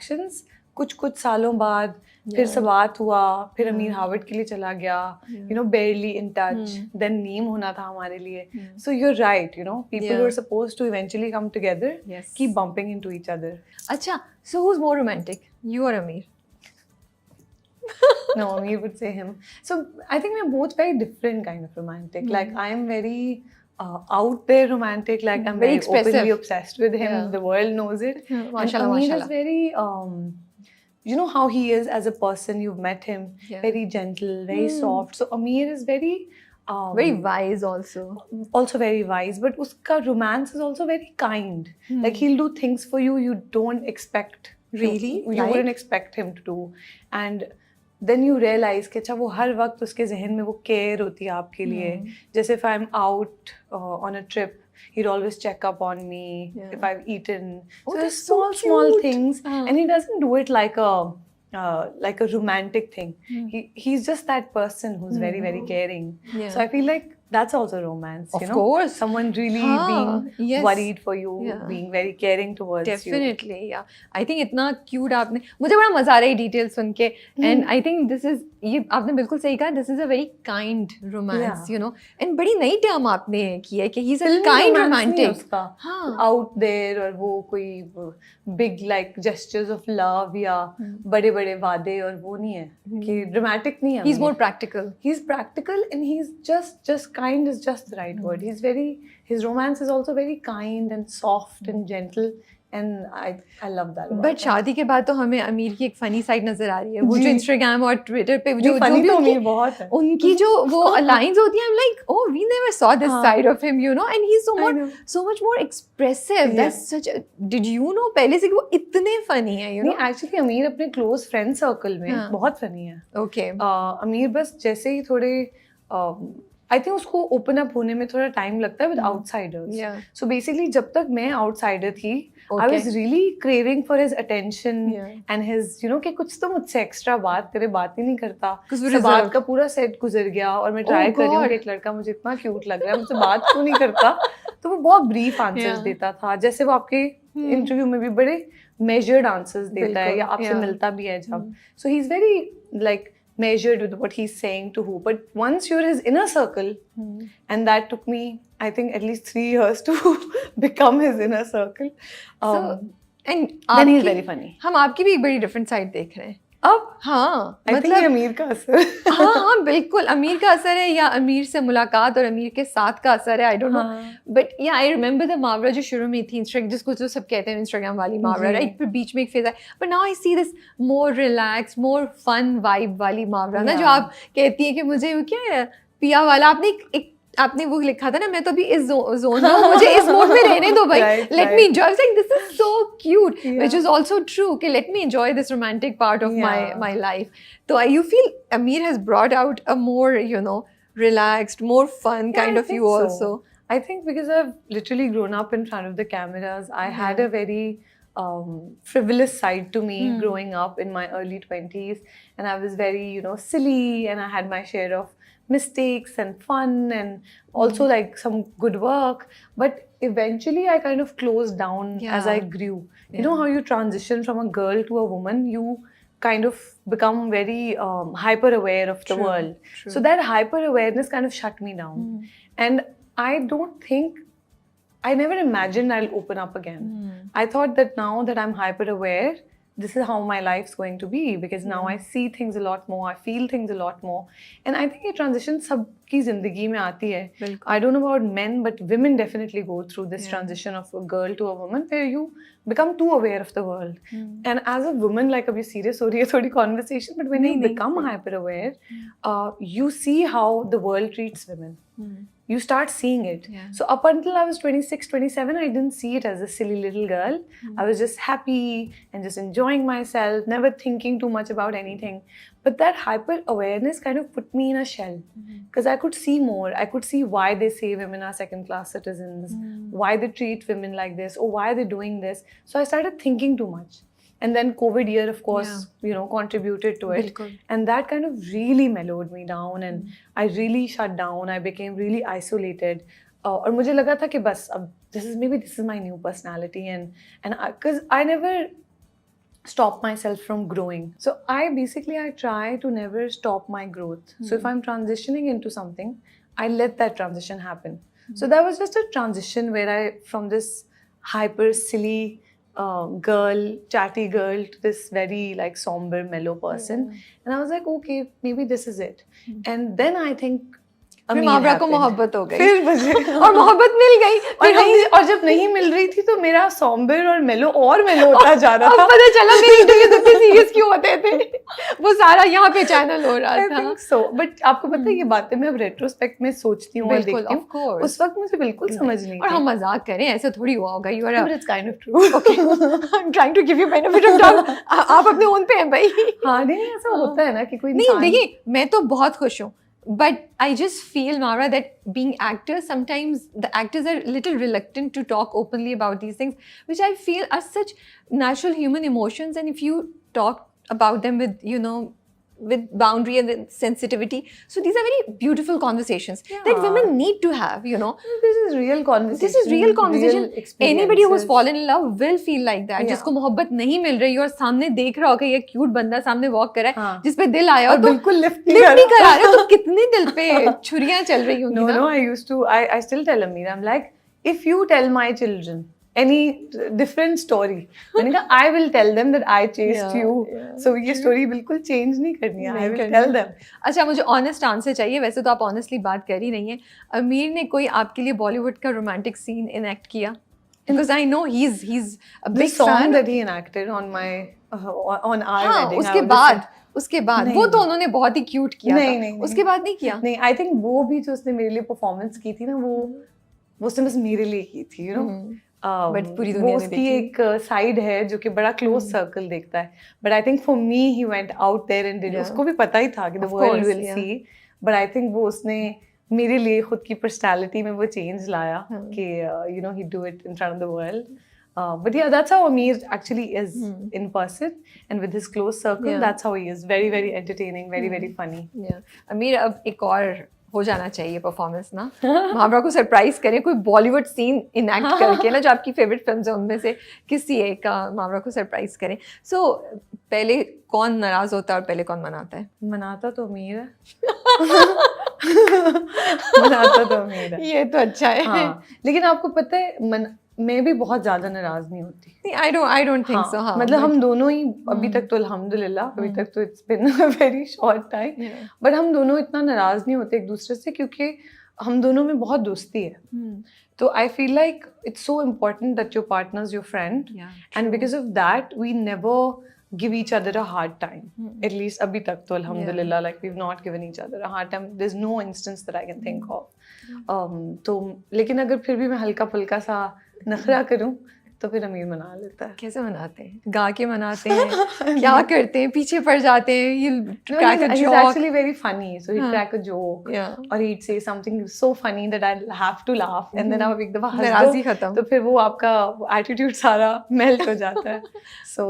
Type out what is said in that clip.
interactions कुछ सालों बाद फिर से बात हुआ, फिर अमीर हार्वर्ड के लिए चला गया, you know, barely in touch, then नीम होना था हमारे लिए. So you're right, you know, people who are supposed to eventually come together keep bumping into each other. अच्छा, so who's more romantic, you or Ameer? No, Ameer would say him. So I think we're both very different kind of romantic. Like I'm very out there romantic. Like I'm very openly obsessed with him. The world knows it. And Ameer is very, you know how he is as a person. You've met him. Very gentle, very soft. So Ameer is very very wise also. Also very wise, but uska romance is also very kind. Like he'll do things for you you don't expect. Really? You wouldn't expect him to do. And then you realize कि अच्छा वो हर वक्त उसके जहन में वो care होती है आपके लिए. जैसे if I'm out on a trip, he'd always check up on me if I've eaten. Oh, So that's there's so small cute. things, and he doesn't do it like a romantic thing. He's just that person who's very very caring. So I feel like that's also romance. Of you know? course. Someone really being worried for you, being very caring towards you. Definitely, yeah. I think इतना cute आपने, मुझे बड़ा मजा आ रहा है detail सुन के. And I think this is, ये आपने बिल्कुल सही कहा, this is a very kind romance, you know. And बड़ी नई टर्म आपने की है कि he's a kind romantic. हाँ. Out there और वो कोई big like gestures of love या बड़े बड़े वादे और वो नहीं है कि dramatic नहीं है. He's more practical. He's practical and he's just kind is just the right word. His romance is also very kind and soft and gentle, and I love that. But शादी के बाद तो हमें अमीर की एक फनी साइड नजर आ रही है. वो जो इंस्टाग्राम और ट्विटर पे जो भी उनकी जो वो लाइंस होती हैं, I'm like, oh, we never saw this side of him, you know, and he's so much more expressive. That's such a, did you know पहले से कि वो इतने funny है, you know? नहीं, actually अमीर अपने close friend circle में बहुत funny है. Okay. अमीर बस जैसे ही थोड़े I think उसको open up होने में थोड़ा time लगता है with outsiders. So basically जब तक मैं outsider थी, I was really craving for his attention and his, you know, कि कुछ तो मुझसे extra बात करे, बात ही नहीं करता. बात का पूरा set गुजर गया और मैं try कर रही हूँ कि एक लड़का मुझे इतना cute लग रहा है, मुझसे बात क्यों नहीं करता. तो वो बहुत brief answers देता था, जैसे वो आपके interview में भी बड़े measured answers देता है या आपसे मिलता भी है जब. So he's very like measured with what he's saying to who. But once you're his inner circle, and that took me, I think, at least 3 years to become his inner circle. And then he's very funny. हम आपकी भी एक बड़ी different side देख रहे हैं. अब हाँ, मतलब अमीर का असर. हाँ बिल्कुल, अमीर का असर है या अमीर से मुलाकात और अमीर के साथ का असर है, I don't know. But yeah, I remember the मावरा जो शुरू में थी, जिसको जो सब कहते हैं इंस्टाग्राम वाली मावरा, राइट? फिर बीच में एक फेज है. But now I see this more relaxed, more fun vibe वाली मावरा ना, जो आप कहती है कि मुझे वो क्या है पिया वाला. आपने वो लिखा था ना, मैं तो अभी इस जोन में, मुझे इस मोड में रहने दो भाई, let me enjoy. I was like, this is so cute, which is also true, कि let me enjoy this romantic part of my life. So you feel Ameer has brought out a more, you know, relaxed, more fun kind of you also. I think because I've literally grown up in front of the cameras, I had a very frivolous side to me growing up in my early 20s, and I was very, you know, silly, and I had my share of mistakes and fun and also like some good work, but eventually I kind of closed down as I grew. You know how you transition from a girl to a woman, you kind of become very hyper aware of the world. So that hyper awareness kind of shut me down, and I don't think, I never imagined I'll open up again. I thought that now that I'm hyper aware, this is how my life's going to be, because now I see things a lot more, I feel things a lot more, and I think ये transition सबकी जिंदगी में आती है. I don't know about men, but women definitely go through this transition of a girl to a woman, where you become too aware of the world. And as a woman, like अभी serious हो रही है थोड़ी conversation, but when you become hyper aware, you see how the world treats women. You start seeing it. So up until I was 26, 27, I didn't see it as a silly little girl. I was just happy and just enjoying myself, never thinking too much about anything. But that hyper awareness kind of put me in a shell, because I could see more. I could see why they say women are second-class citizens, why they treat women like this, or why they're doing this. So I started thinking too much. And then COVID year, of course, you know, contributed to it. And that kind of really mellowed me down, and I really shut down. I became really isolated. और मुझे लगा था कि बस अब this is my new personality, and because I never stop myself from growing. So I try to never stop my growth. So if I'm transitioning into something, I let that transition happen. So that was just a transition where from this hyper silly girl, chatty girl, to this very like somber, mellow person. And I was like, okay, maybe this is it. And then I think फिर मावरा को मोहब्बत हो गई, फिर मुझे और मोहब्बत मिल गई, और जब नहीं मिल रही थी तो मेरा सॉम्बर और मेलो होता जा रहा था। अब पता चला मेरे इंटरव्यूज इतने सीरियस क्यों होते थे, वो सारा यहाँ पे चैनल हो रहा था। So, बट आपको पता है ये बातें मैं अब रेट्रोस्पेक्ट में सोचती हूँ और देखती हूँ, उस वक्त मुझे बिल्कुल समझ नहीं। और हम मजाक करें, ऐसा थोड़ी हुआ होगा, you are it's kind of true. Okay, I am trying to give you benefit of doubt, आप अपने ओन पे हैं भाई। हाँ नहीं, ऐसा होता है ना कि कोई नहीं, देखिए मैं तो बहुत खुश हूँ, but I just feel, Mawra, that being actors, sometimes the actors are a little reluctant to talk openly about these things, which I feel are such natural human emotions, and if you talk about them with, you know, with boundary and sensitivity, so these are very beautiful conversations that women need to have, you know. This is real conversation. This is real conversation. Anybody who has fallen in love will feel like that. जिसको मोहब्बत नहीं मिल रही और सामने देख रहा होगा ये क्यूट बंदा सामने वॉक कर रहा है, जिस पे दिल आया और तो बिल्कुल लिफ्ट नहीं करा रहा, तो कितने दिल पे छुरियां चल रही होंगी ना। No, I still tell Amir, I'm like, if you tell my children any different story, मैंने कहा I will tell them that I chased you. So ये story बिल्कुल change नहीं करनी है, I will tell them. अच्छा, मुझे honest answer चाहिए, वैसे तो आप honestly बात कर ही नहीं है। अमीर ने कोई आपके लिए बॉलीवुड का romantic scene enact किया? Because I know he's a big The song fan that he enacted on my on our wedding. उसके बाद वो तो उन्होंने बहुत ही क्यूट किया था। नहीं, उसके बाद नहीं किया। नहीं, I think वो भी जो उसने मेरे लिए परफॉर्मेंस की थी ना, वो उसने बस मेरे लिए की थी, you know. बट पूरी दुनिया ने उसकी एक साइड है जो कि बड़ा क्लोज सर्कल देखता है, but I think for me he went out there and did, उसको भी पता ही था कि the world will see, but I think वो उसने मेरे लिए खुद की पर्सनालिटी में वो चेंज लाया कि you know he do it in front of the world. But yeah, that's how Amir actually is in person, and with his close circle, that's how he is. Very, very entertaining, very, very funny. Yeah. Amir, अब एक और हो जाना चाहिए performance ना, मावरा को surprise करें कोई बॉलीवुड सीन इनैक्ट करके ना, जो आपकी फेवरेट फिल्म्स हैं उनमें से किसी एक का मावरा को सरप्राइज करें. सो पहले कौन नाराज होता है और पहले कौन मनाता है? मनाता तो अमीर है. मनाता तो अमीर है. ये तो अच्छा है. हाँ, लेकिन आपको पता है मैं भी बहुत ज्यादा नाराज नहीं होती. I don't think so. हाँ, मतलब हम दोनों ही अभी तक तो अल्हम्दुलिल्लाह, अभी तक तो it's been a very short time, but हम दोनों इतना नाराज नहीं होते एक दूसरे से, क्योंकि हम दोनों में बहुत दोस्ती है. तो I feel like it's so important that your partner is your friend, and because of that we never give each other a hard time. At least abhi tak to alhamdulillah, like we've not given each other a hard time. There's no instance that I can think of. तो लेकिन अगर फिर भी मैं हल्का फुल्का सा नखरा करूं तो फिर अमीर मना लेता है. कैसे मनाते हैं? गा के मनाते हैं? क्या करते हैं? पीछे पड़ जाते हैं? He'll crack a joke. He's actually very funny, so he'll crack a joke, or he'd say something so funny that I'll have to laugh, and then आप एक दफा हंस दो तो फिर वो आपका attitude सारा melt हो जाता है. So